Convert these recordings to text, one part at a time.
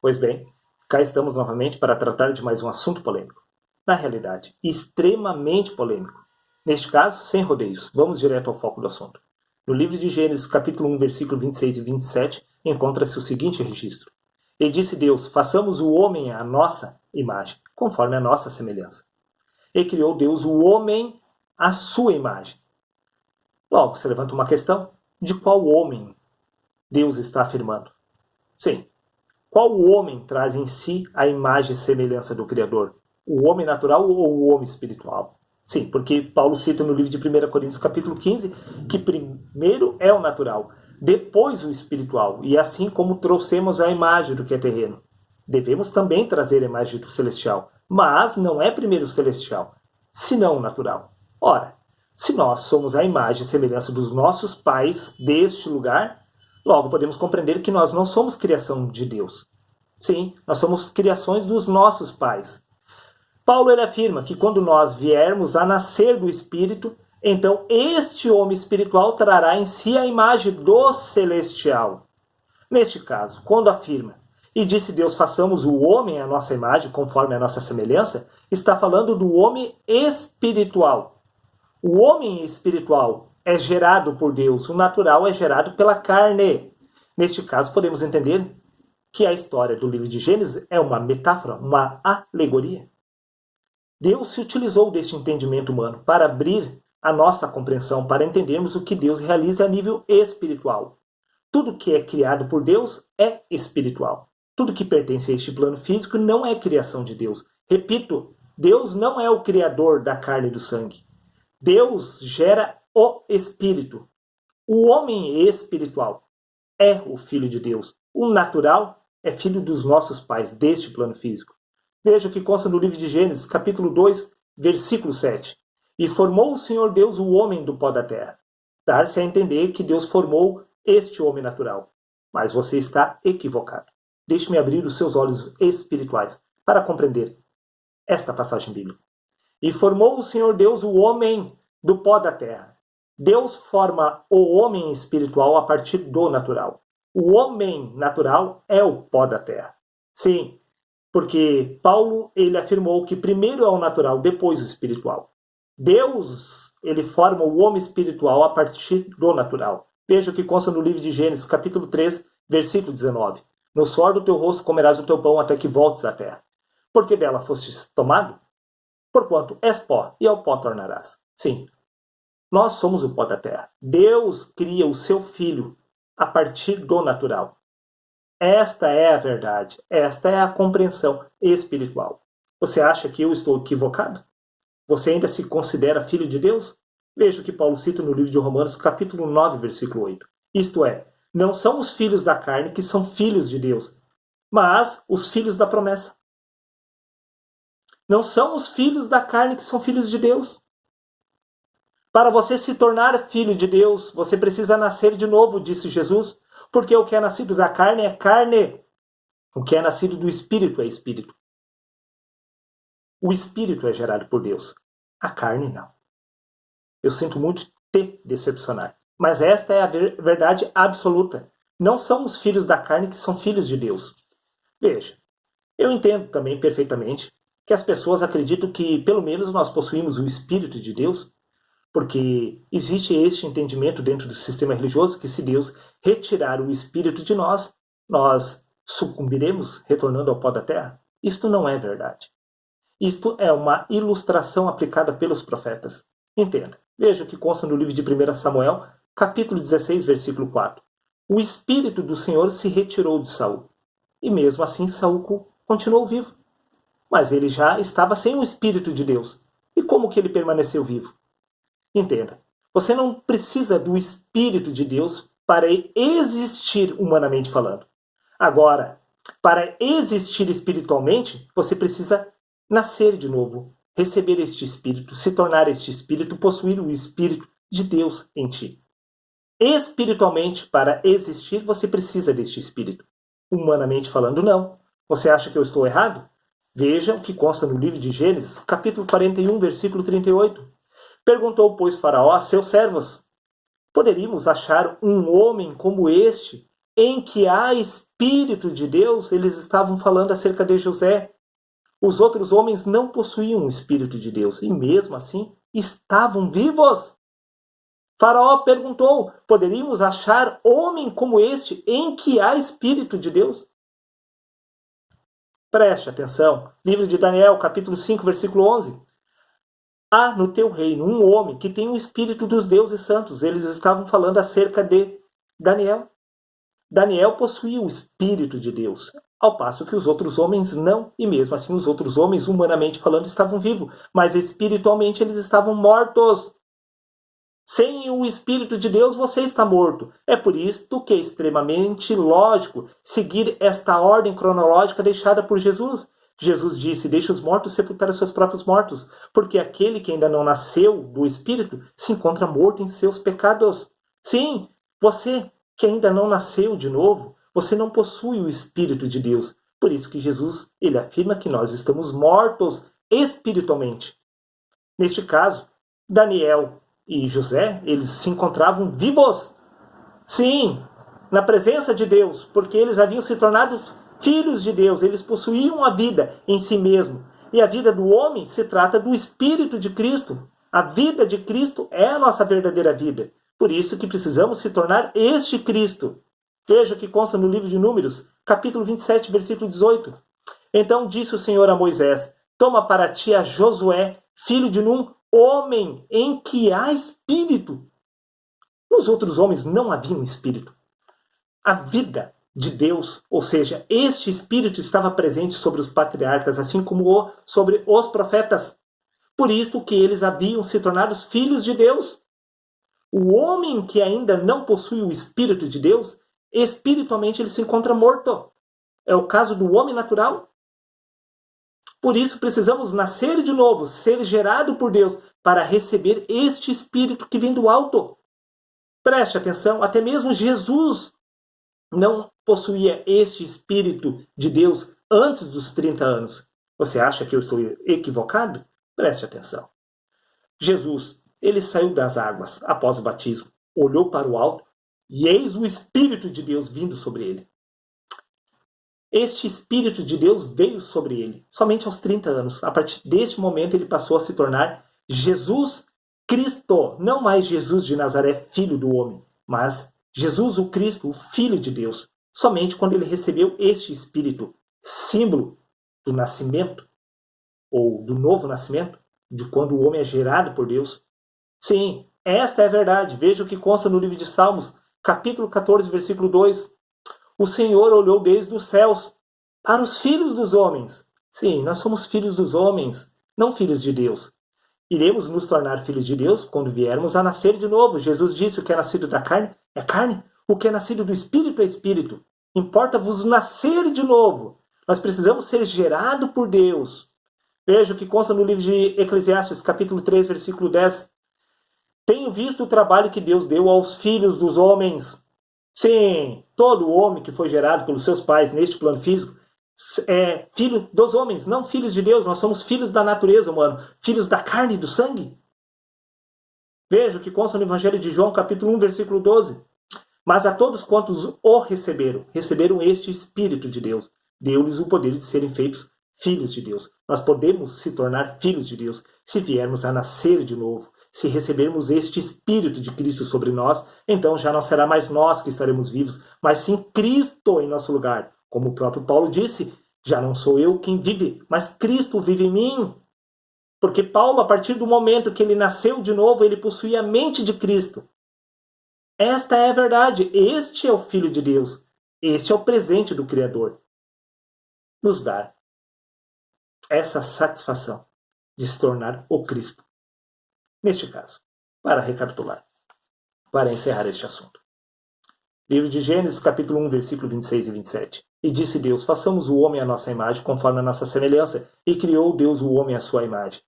Pois bem, cá estamos novamente para tratar de mais um assunto polêmico. Na realidade, extremamente polêmico. Neste caso, sem rodeios, vamos direto ao foco do assunto. No livro de Gênesis, capítulo 1, versículo 26 e 27, encontra-se o seguinte registro. E disse Deus, façamos o homem à nossa imagem, conforme a nossa semelhança. E criou Deus o homem à sua imagem. Logo, se levanta uma questão, de qual homem Deus está afirmando? Sim, qual homem traz em si a imagem e semelhança do Criador? O homem natural ou o homem espiritual? Sim, porque Paulo cita no livro de 1 Coríntios capítulo 15 que primeiro é o natural, depois o espiritual, e assim como trouxemos a imagem do que é terreno. Devemos também trazer a imagem do celestial, mas não é primeiro o celestial, senão o natural. Ora, se nós somos a imagem e semelhança dos nossos pais deste lugar, logo podemos compreender que nós não somos criação de Deus. Sim, nós somos criações dos nossos pais. Paulo ele afirma que quando nós viermos a nascer do Espírito, então este homem espiritual trará em si a imagem do celestial. Neste caso, quando afirma, e disse Deus, façamos o homem à nossa imagem, conforme a nossa semelhança, está falando do homem espiritual. O homem espiritual é gerado por Deus, o natural é gerado pela carne. Neste caso, podemos entender que a história do livro de Gênesis é uma metáfora, uma alegoria. Deus se utilizou deste entendimento humano para abrir a nossa compreensão, para entendermos o que Deus realiza a nível espiritual. Tudo que é criado por Deus é espiritual. Tudo que pertence a este plano físico não é criação de Deus. Repito, Deus não é o criador da carne e do sangue. Deus gera o Espírito. O homem espiritual é o Filho de Deus. O natural é filho dos nossos pais, deste plano físico. Veja o que consta no livro de Gênesis, capítulo 2, versículo 7. E formou o Senhor Deus o homem do pó da terra. Dar-se a entender que Deus formou este homem natural. Mas você está equivocado. Deixe-me abrir os seus olhos espirituais para compreender esta passagem bíblica. E formou o Senhor Deus o homem do pó da terra. Deus forma o homem espiritual a partir do natural. O homem natural é o pó da terra. Sim, porque Paulo ele afirmou que primeiro é o natural, depois o espiritual. Deus ele forma o homem espiritual a partir do natural. Veja o que consta no livro de Gênesis, capítulo 3, versículo 19. No suor do teu rosto comerás o teu pão até que voltes à terra. Porque dela fostes tomado? Porquanto és pó, e ao pó tornarás. Sim, nós somos o pó da terra. Deus cria o seu filho a partir do natural. Esta é a verdade. Esta é a compreensão espiritual. Você acha que eu estou equivocado? Você ainda se considera filho de Deus? Veja o que Paulo cita no livro de Romanos, capítulo 9, versículo 8. Isto é, não são os filhos da carne que são filhos de Deus, mas os filhos da promessa. Não são os filhos da carne que são filhos de Deus. Para você se tornar filho de Deus, você precisa nascer de novo, disse Jesus, porque o que é nascido da carne é carne. O que é nascido do Espírito é Espírito. O Espírito é gerado por Deus. A carne não. Eu sinto muito te decepcionar. Mas esta é a verdade absoluta. Não são os filhos da carne que são filhos de Deus. Veja, eu entendo também perfeitamente que as pessoas acreditam que pelo menos nós possuímos o Espírito de Deus, porque existe este entendimento dentro do sistema religioso que se Deus retirar o Espírito de nós, nós sucumbiremos retornando ao pó da terra. Isto não é verdade. Isto é uma ilustração aplicada pelos profetas. Entenda. Veja o que consta no livro de 1 Samuel, capítulo 16, versículo 4. O Espírito do Senhor se retirou de Saul. E mesmo assim Saul continuou vivo. Mas ele já estava sem o Espírito de Deus. E como que ele permaneceu vivo? Entenda. Você não precisa do Espírito de Deus para existir humanamente falando. Agora, para existir espiritualmente, você precisa nascer de novo, receber este Espírito, se tornar este Espírito, possuir o Espírito de Deus em ti. Espiritualmente, para existir, você precisa deste Espírito. Humanamente falando, não. Você acha que eu estou errado? Veja o que consta no livro de Gênesis, capítulo 41, versículo 38. Perguntou, pois, Faraó a seus servos: poderíamos achar um homem como este, em que há Espírito de Deus, eles estavam falando acerca de José. Os outros homens não possuíam o Espírito de Deus e mesmo assim estavam vivos. Faraó perguntou: poderíamos achar homem como este em que há Espírito de Deus? Preste atenção. Livro de Daniel, capítulo 5, versículo 11. Há no teu reino um homem que tem o Espírito dos deuses santos. Eles estavam falando acerca de Daniel. Daniel possuía o Espírito de Deus, ao passo que os outros homens não, e mesmo assim os outros homens, humanamente falando, estavam vivos, mas espiritualmente eles estavam mortos. Sem o Espírito de Deus você está morto. É por isso que é extremamente lógico seguir esta ordem cronológica deixada por Jesus. Jesus disse: deixe os mortos sepultar os seus próprios mortos, porque aquele que ainda não nasceu do Espírito se encontra morto em seus pecados. Sim, você que ainda não nasceu de novo, você não possui o Espírito de Deus. Por isso que Jesus, ele afirma que nós estamos mortos espiritualmente. Neste caso, Daniel e José, eles se encontravam vivos. Sim, na presença de Deus, porque eles haviam se tornado filhos de Deus, eles possuíam a vida em si mesmo. E a vida do homem se trata do Espírito de Cristo. A vida de Cristo é a nossa verdadeira vida. Por isso que precisamos se tornar este Cristo. Veja o que consta no livro de Números, capítulo 27, versículo 18. Então disse o Senhor a Moisés: toma para ti a Josué, filho de Num, homem em que há espírito. Nos outros homens não havia um espírito. A vida de Deus, ou seja, este espírito estava presente sobre os patriarcas, assim como sobre os profetas. Por isso que eles haviam se tornado filhos de Deus. O homem que ainda não possui o Espírito de Deus, espiritualmente ele se encontra morto. É o caso do homem natural. Por isso precisamos nascer de novo, ser gerado por Deus, para receber este Espírito que vem do alto. Preste atenção, até mesmo Jesus não possuía este Espírito de Deus antes dos 30 anos. Você acha que eu estou equivocado? Preste atenção. Jesus, ele saiu das águas após o batismo, olhou para o alto e eis o Espírito de Deus vindo sobre ele. Este Espírito de Deus veio sobre ele somente aos 30 anos. A partir deste momento ele passou a se tornar Jesus Cristo, não mais Jesus de Nazaré, filho do homem, mas Jesus o Cristo, o Filho de Deus. Somente quando ele recebeu este Espírito, símbolo do nascimento, ou do novo nascimento, de quando o homem é gerado por Deus. Sim, esta é a verdade. Veja o que consta no livro de Salmos, capítulo 14, versículo 2. O Senhor olhou desde os céus para os filhos dos homens. Sim, nós somos filhos dos homens, não filhos de Deus. Iremos nos tornar filhos de Deus quando viermos a nascer de novo. Jesus disse: o que é nascido da carne é carne, o que é nascido do Espírito é Espírito. Importa-vos nascer de novo. Nós precisamos ser gerados por Deus. Veja o que consta no livro de Eclesiastes, capítulo 3, versículo 10. Tenho visto o trabalho que Deus deu aos filhos dos homens. Sim, todo homem que foi gerado pelos seus pais neste plano físico é filho dos homens, não filhos de Deus. Nós somos filhos da natureza humana, filhos da carne e do sangue. Veja o que consta no Evangelho de João, capítulo 1, versículo 12. Mas a todos quantos o receberam este Espírito de Deus. Deu-lhes o poder de serem feitos filhos de Deus. Nós podemos se tornar filhos de Deus se viermos a nascer de novo. Se recebermos este Espírito de Cristo sobre nós, então já não será mais nós que estaremos vivos, mas sim Cristo em nosso lugar. Como o próprio Paulo disse, já não sou eu quem vive, mas Cristo vive em mim. Porque Paulo, a partir do momento que ele nasceu de novo, ele possuía a mente de Cristo. Esta é a verdade. Este é o Filho de Deus. Este é o presente do Criador. Nos dar essa satisfação de se tornar o Cristo. Neste caso, para recapitular, para encerrar este assunto. Livro de Gênesis, capítulo 1, versículo 26 e 27. E disse Deus: façamos o homem à nossa imagem, conforme a nossa semelhança. E criou Deus o homem à sua imagem.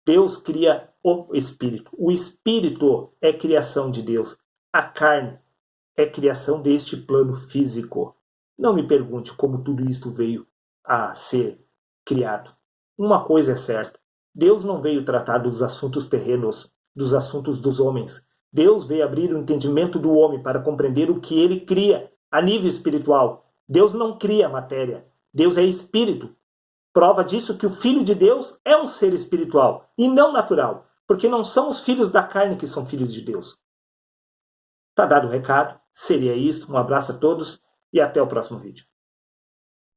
Deus cria o Espírito. O Espírito é criação de Deus. A carne é criação deste plano físico. Não me pergunte como tudo isto veio a ser criado. Uma coisa é certa. Deus não veio tratar dos assuntos terrenos, dos assuntos dos homens. Deus veio abrir o entendimento do homem para compreender o que ele cria a nível espiritual. Deus não cria matéria. Deus é espírito. Prova disso que o Filho de Deus é um ser espiritual e não natural, porque não são os filhos da carne que são filhos de Deus. Tá dado o recado. Seria isso. Um abraço a todos e até o próximo vídeo.